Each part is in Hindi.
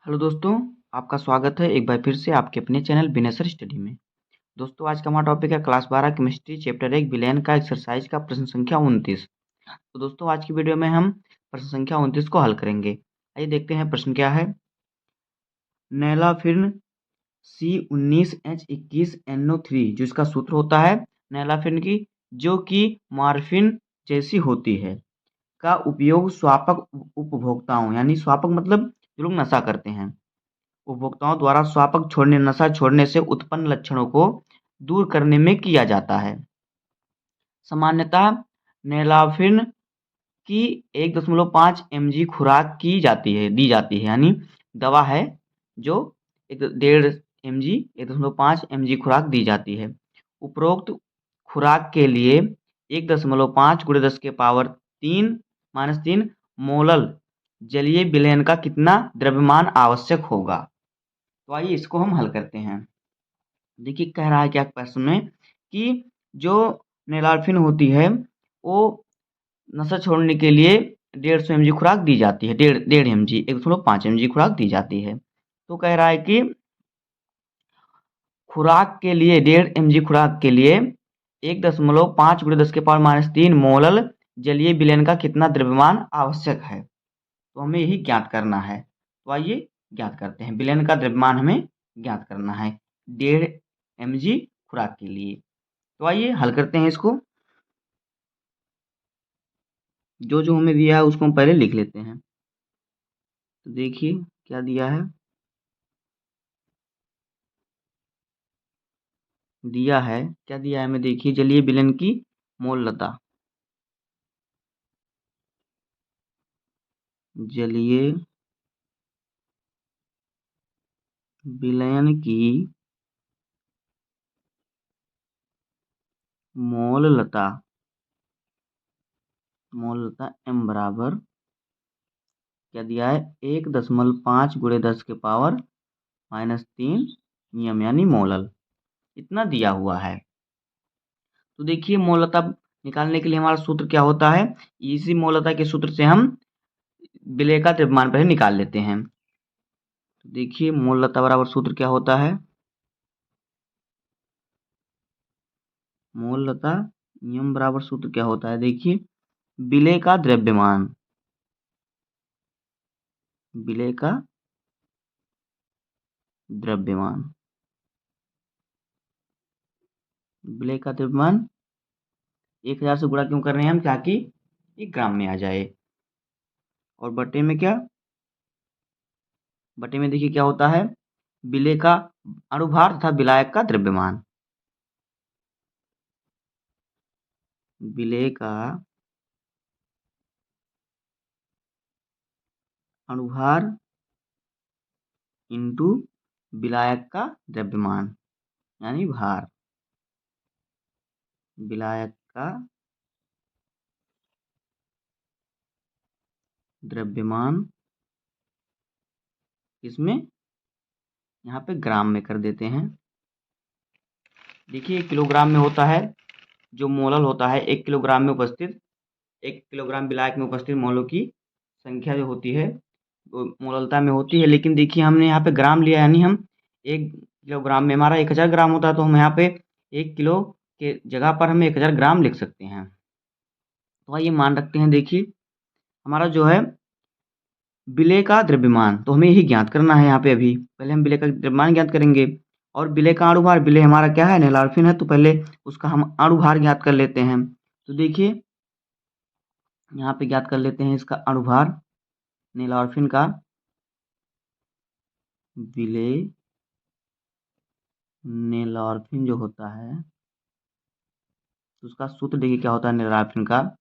हेलो दोस्तों, आपका स्वागत है एक बार फिर से आपके अपने चैनल बिनेसर स्टडी में। दोस्तों, आज का हमारा टॉपिक है क्लास 12 केमिस्ट्री चैप्टर 1 विलयन का एक्सरसाइज का प्रश्न संख्या 29। तो दोस्तों, आज की वीडियो में हम प्रश्न संख्या 29 को हल करेंगे। आइए देखते हैं प्रश्न क्या है। नैलाफिन C19H21NO3 जो इसका सूत्र होता है नैलाफिन की, जो कि मॉर्फिन जैसी होती है, का उपयोग स्वापक उपभोक्ताओं यानी स्वापक मतलब जो लोग नशा करते हैं उपभोक्ताओं द्वारा स्वापक छोड़ने नशा छोड़ने से उत्पन्न लक्षणों को दूर करने में किया जाता है। सामान्यतः नेलाफिन की 1.5 mg खुराक दी जाती है यानी दवा है जो 1.5 mg खुराक दी जाती है। उपरोक्त खुराक के लिए 1.5 × 10 के पावर 3 मोलल जलीय विलयन का कितना द्रव्यमान आवश्यक होगा। तो आइए इसको हम हल करते हैं। देखिए कह रहा है क्या प्रश्न में कि जो नेलार्फिन होती है वो नशा छोड़ने के लिए 150 mg खुराक दी जाती है, डेढ़ mg 1.5 mg खुराक दी जाती है। तो कह रहा है कि खुराक के लिए 1.5 mg खुराक के लिए 1.5 × 10 के पावर -3 मोलल जलीय विलयन का कितना द्रव्यमान आवश्यक है। तो हमें यही ज्ञात करना है। तो आइए ज्ञात करते हैं। विलयन का द्रव्यमान हमें ज्ञात करना है 1.5 mg खुराक के लिए। तो आइए हल करते हैं इसको। जो जो हमें दिया है उसको हम पहले लिख लेते हैं। तो देखिए क्या दिया है। क्या दिया है हमें, देखिए जलीय विलयन की मोललता, जलीय विलयन की मोललता m बराबर क्या दिया है 1.5 × 10 के पावर -3 नियम यानी मोलल, इतना दिया हुआ है। तो देखिए मोललता निकालने के लिए हमारा सूत्र क्या होता है। इसी मोललता के सूत्र से हम विलय का द्रव्यमान पहले निकाल लेते हैं। तो देखिए मोललता बराबर सूत्र क्या होता है। मोललता नियम बराबर सूत्र क्या होता है, देखिए विलय का द्रव्यमान, विलय का द्रव्यमान, विलय का द्रव्यमान 1000 से गुणा क्यों कर रहे हैं हम, ताकि ये ग्राम में आ जाए। और बटे में क्या, बटे में देखिए क्या होता है विलय का अणुभार तथा विलायक का द्रव्यमान, विलय का अणुभार इंटू विलायक का द्रव्यमान यानी भार, विलायक का द्रव्यमान इसमें यहाँ पे ग्राम में कर देते हैं। देखिए किलोग्राम में होता है, जो मोलल होता है 1 किलोग्राम में उपस्थित 1 किलोग्राम विलायक में उपस्थित मोलों की संख्या जो होती है वो मोललता में होती है। लेकिन देखिए हमने यहाँ पे ग्राम लिया यानी हम 1 किलोग्राम में हमारा 1000 ग्राम होता है, तो हम यहाँ पे 1 किलो के जगह पर हमें 1000 ग्राम लिख सकते हैं। तो आइए मान रखते हैं। देखिए हमारा जो है विलय का द्रव्यमान, तो हमें यही ज्ञात करना है। यहाँ पे अभी पहले हम विलय का द्रव्यमान ज्ञात करेंगे और विलय का अणुभार, विलय हमारा क्या है नेलार्फिन है, तो पहले उसका हम अणुभार ज्ञात कर लेते हैं। तो देखिए यहाँ पे ज्ञात कर लेते हैं इसका अणुभार नेलार्फिन का, विलय नेलार्फिन जो होता है तो उसका सूत्र देखिए क्या होता है नेलार्फिन का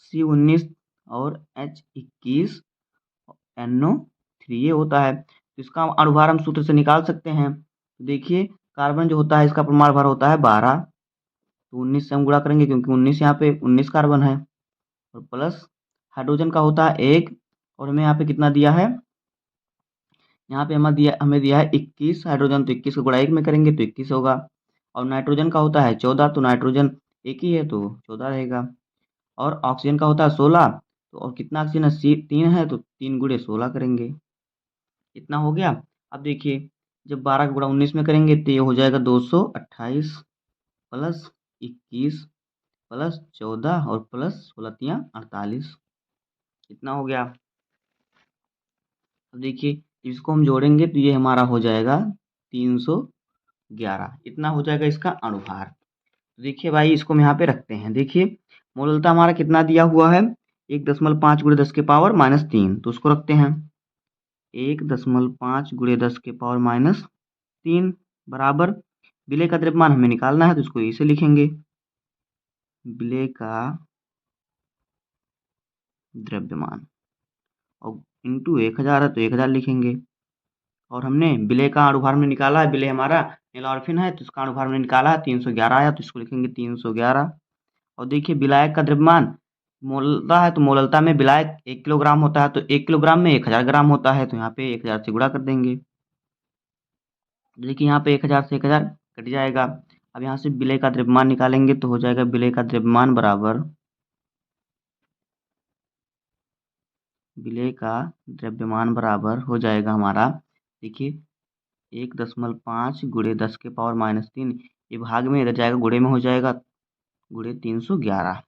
C19 और H21NO3 ये होता है। तो इसका अणुभार हम सूत्र से निकाल सकते हैं। तो देखिए कार्बन जो होता है इसका परमाणु भार होता है 12, तो 19 से हम गुणा करेंगे क्योंकि 19 यहाँ पे 19 कार्बन है, और प्लस हाइड्रोजन का होता है 1, और हमें यहाँ पे कितना दिया है, यहाँ पे हमें दिया है 21 हाइड्रोजन, तो 21 का गुणा 1 में करेंगे तो 21 होगा। और नाइट्रोजन का होता है 14, तो नाइट्रोजन एक ही है तो 14 रहेगा। और ऑक्सीजन का होता है 16, तो और कितना ऑक्सीजन है 3 है, तो 3 × 16 करेंगे। इतना हो गया। अब देखिए, जब 12 का गुणा 19 में करेंगे तो ये हो जाएगा 228 प्लस 21 प्लस 14 और प्लस 16 तियाँ 48। इतना हो गया। अब देखिए, इसको हम जोड़ेंगे तो ये हमारा हो जाएगा 311। इतना हो जाएगा इसका अणुभार। तो देखिए भाई, इसको हम यहाँ पे रखते हैं। देखिए, मोललता हमारा कितना दिया हुआ है, 1.5 गुणे 10 के पावर -3, तो उसको रखते हैं। 1.5 गुणे 10 के पावर -3 बराबर विलेय का द्रव्यमान हमें निकालना है, तो इसको इसे लिखेंगे, विलेय का द्रव्यमान, और इंटू 1000 है तो 1000 लिखेंगे। और हमने विलेय का अणुभार में निकाला है, विलेय हमारा नीलॉर्फिन है तो इसका अणुभार में निकाला है 311 आया, तो इसको लिखेंगे 311। और देखिए, विलायक का द्रव्यमान मोलता है तो मोललता में विलायक 1 किलोग्राम होता है, तो 1 किलोग्राम में 1000 ग्राम होता है, तो यहाँ पे 1000 से गुणा कर देंगे। देखिए, यहाँ पे 1000 से 1000 कट जाएगा। अब यहाँ से विलेय का द्रव्यमान निकालेंगे तो हो जाएगा विलेय का द्रव्यमान बराबर, विलेय का द्रव्यमान बराबर हो जाएगा हमारा, देखिए 1.5 गुणे 10 के पावर -3, ये भाग में इधर जाएगा, गुणे में हो जाएगा, गुणे 311।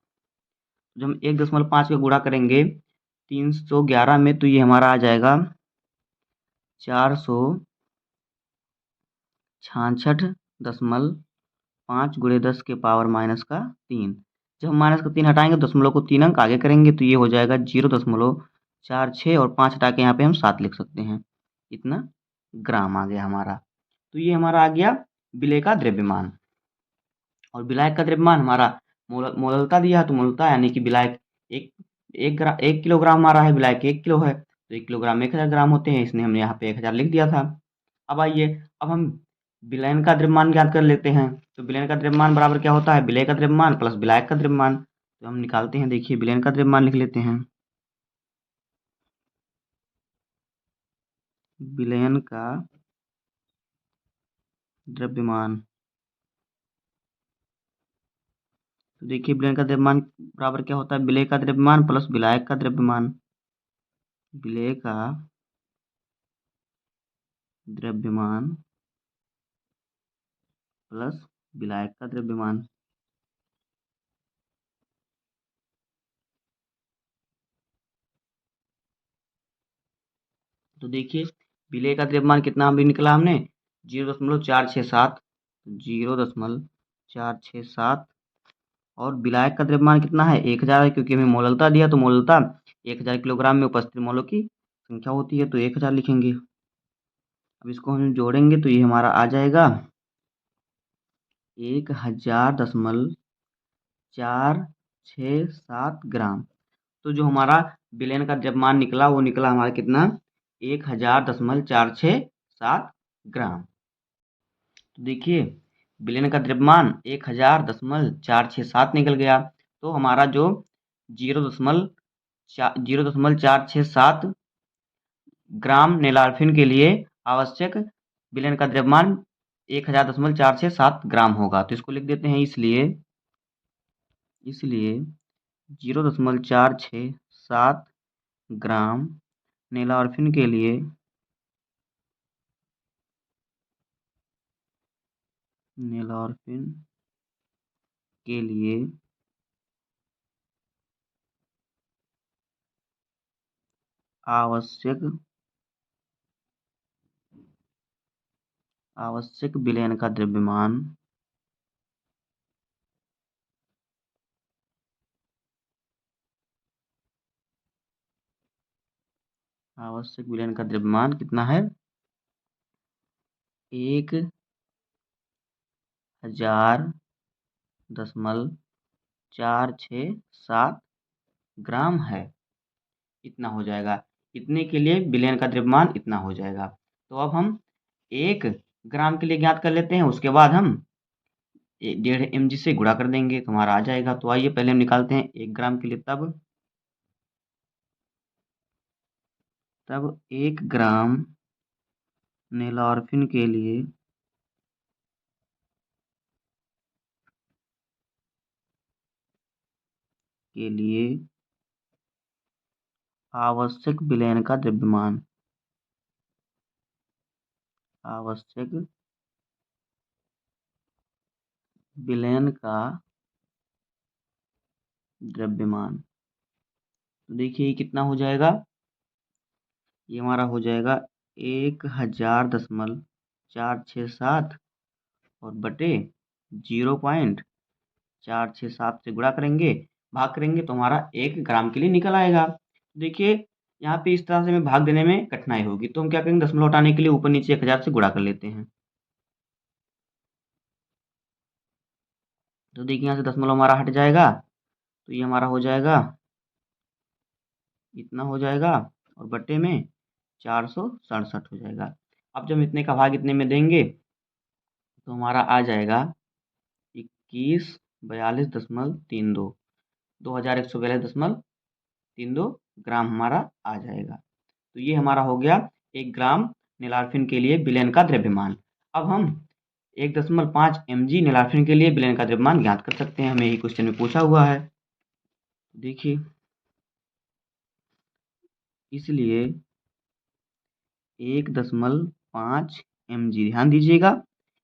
जब हम 1.5 का गुणा करेंगे 311 में तो ये हमारा आ जाएगा 466.5 गुणे 10 के पावर -3। जब हम -3 हटाएंगे, दशमलव को 3 अंक आगे करेंगे तो ये हो जाएगा 0.46, और 5 हटा के यहाँ पे हम 7 लिख सकते हैं। इतना ग्राम आ गया हमारा। तो ये हमारा आ गया विलेय का द्रव्यमान। और विलायक का द्रव्यमान हमारा मोललता दिया है, तो मोललता यानी कि विलायक एक 1 किलोग्राम हमारा है, विलायक 1 किलो है, तो 1 किलोग्राम में 1000 ग्राम होते हैं, इसने हमने यहाँ पे 1000 लिख दिया था। अब आइए, अब हम विलयन का द्रव्यमान ज्ञात कर लेते हैं। तो विलयन का द्रव्यमान बराबर क्या होता है, विलेय का द्रव्यमान प्लस विलायक का द्रव्यमान। तो हम निकालते हैं, देखिए विलयन का द्रव्यमान लिख लेते हैं, विलयन का द्रव्यमान। तो देखिए, विलयन का द्रव्यमान बराबर क्या होता है, विलेय का द्रव्यमान प्लस विलायक का द्रव्यमान, विलेय का द्रव्यमान प्लस विलायक का द्रव्यमान। तो देखिए, विलेय का द्रव्यमान कितना अभी निकला हमने, 0.467, 0.467। और विलायक का द्रव्यमान कितना है, 1000 है, क्योंकि हमें मोललता दिया, तो मोललता 1000 किलोग्राम में उपस्थित मोलों की संख्या होती है, तो 1000 लिखेंगे। अब इसको हम जोड़ेंगे तो ये हमारा आ जाएगा 1000.467 ग्राम। तो जो हमारा विलयन का द्रव्यमान निकला, वो निकला हमारा कितना, 1000.467 ग्राम। तो देखिए, विलयन का द्रव्यमान 1000.467 निकल गया। तो हमारा जो 0.467 ग्राम नेलार्फिन के लिए आवश्यक विलयन का द्रव्यमान 1000.467 ग्राम होगा। तो इसको लिख देते हैं, इसलिए इसलिए 0.467 ग्राम नेलार्फिन के लिए, नेलार्फिन के लिए आवश्यक आवश्यक विलयन का द्रव्यमान, आवश्यक विलयन का द्रव्यमान कितना है, 1000.467 ग्राम है। इतना हो जाएगा। इतने के लिए विलयन का द्रव्यमान इतना हो जाएगा। तो अब हम 1 ग्राम के लिए ज्ञात कर लेते हैं, उसके बाद हम 1.5 mg से गुणा कर देंगे तो हमारा आ जाएगा। तो आइए पहले हम निकालते हैं 1 ग्राम के लिए, तब 1 ग्राम नेलॉर्फिन के लिए आवश्यक विलयन का द्रव्यमान, आवश्यक विलयन का द्रव्यमान। तो देखिए ये कितना हो जाएगा, ये हमारा हो जाएगा 1000.467 और बटे 0.467 से गुणा करेंगे, भाग करेंगे तो हमारा 1 ग्राम के लिए निकल आएगा। देखिए यहाँ पे इस तरह से हमें भाग देने में कठिनाई होगी, तो हम क्या करेंगे, दशमलव हटाने के लिए ऊपर नीचे 1000 से गुणा कर लेते हैं। तो देखिए यहाँ से दशमलव हमारा हट जाएगा, तो ये हमारा हो जाएगा, इतना हो जाएगा और बटे में 467 हो जाएगा। अब जब हम इतने का भाग इतने में देंगे तो हमारा आ जाएगा 2142.32, 2142.32 ग्राम हमारा आ जाएगा। तो ये हमारा हो गया 1 ग्राम नीलार्फिन के लिए विलयन का द्रव्यमान। अब हम 1.5 mg नीलार्फिन के लिए विलयन का द्रव्यमान ज्ञात कर सकते हैं, हमें यही क्वेश्चन में पूछा हुआ है। देखिए इसलिए 1.5 mg, ध्यान दीजिएगा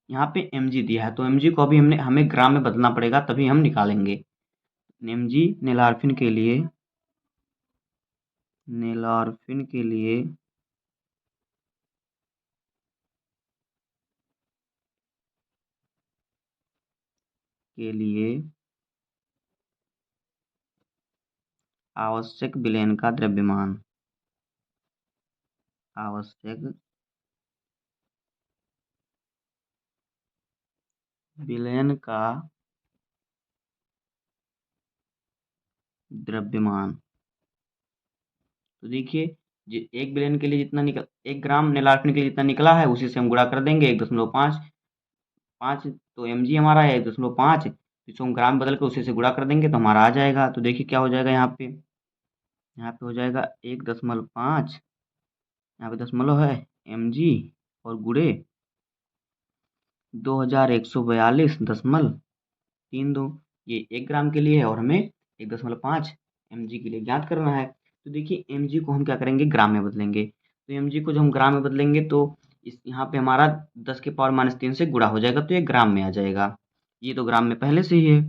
यहाँ पे mg दिया है, तो mg को अभी हमें ग्राम में बदलना पड़ेगा, तभी हम निकालेंगे। mg नीलार्फिन के लिए आवश्यक विलयन का द्रव्यमान, आवश्यक विलयन का द्रव्यमान। तो देखिए एक विलयन के लिए जितना निकल 1 ग्राम नीलार्फिन के लिए जितना निकला है उसी से हम गुणा कर देंगे, 1.5 तो mg हमारा है 1.5, इसको हम ग्राम बदल के उसी से गुणा कर देंगे तो हमारा आ जाएगा। तो देखिए क्या हो जाएगा, यहाँ पे हो जाएगा 1.5, यहाँ पे दशमलव है, mg और गुणे 2142.32, ये 1 ग्राम के लिए है और हमें 1.5 mg के लिए ज्ञात करना है। तो देखिए mg को हम क्या करेंगे, ग्राम में बदलेंगे। तो mg को जब हम ग्राम में बदलेंगे तो इस यहाँ पे हमारा 10 के पावर -3 से गुणा हो जाएगा, तो ये ग्राम में आ जाएगा। ये तो ग्राम में पहले से ही है,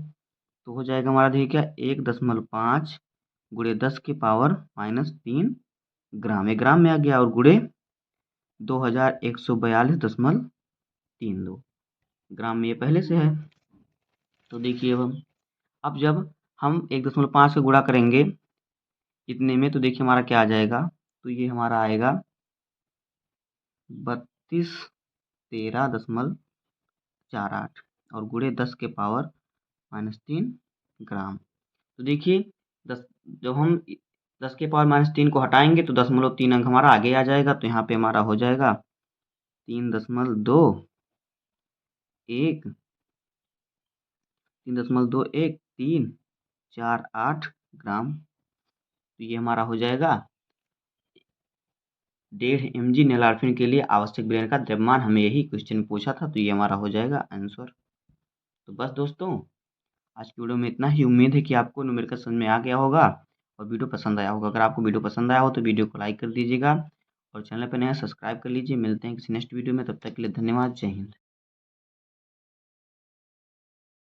तो हो जाएगा हमारा देखिए क्या, 1.5 गुणे 10 के पावर -3 ग्राम, ये ग्राम में आ गया, और गुणे 2142.32 ग्राम में ये पहले से है। तो देखिए अब जब हम 1.5 का गुणा करेंगे इतने में, तो देखिए हमारा क्या आ जाएगा, तो ये हमारा आएगा 3213.48 और गुणे 10 के पावर -3 ग्राम। तो देखिए 10 जब हम 10 के पावर -3 को हटाएंगे तो 0.3 अंक हमारा आगे आ जाएगा, तो यहाँ पे हमारा हो जाएगा 3.348 ग्राम। तो ये हमारा हो जाएगा 1.5 mg नीलार्फिन के लिए आवश्यक विलयन का द्रव्यमान, हमें यही क्वेश्चन पूछा था, तो ये हमारा हो जाएगा आंसर। तो बस दोस्तों आज की वीडियो में इतना ही, उम्मीद है कि आपको न्यूमेरिकल समझ में आ गया होगा और वीडियो पसंद आया होगा। अगर आपको वीडियो पसंद आया हो तो वीडियो को लाइक कर दीजिएगा और चैनल पर नया सब्सक्राइब कर लीजिए। मिलते हैं किसी नेक्स्ट वीडियो में, तब तक के लिए धन्यवाद, जय हिंद।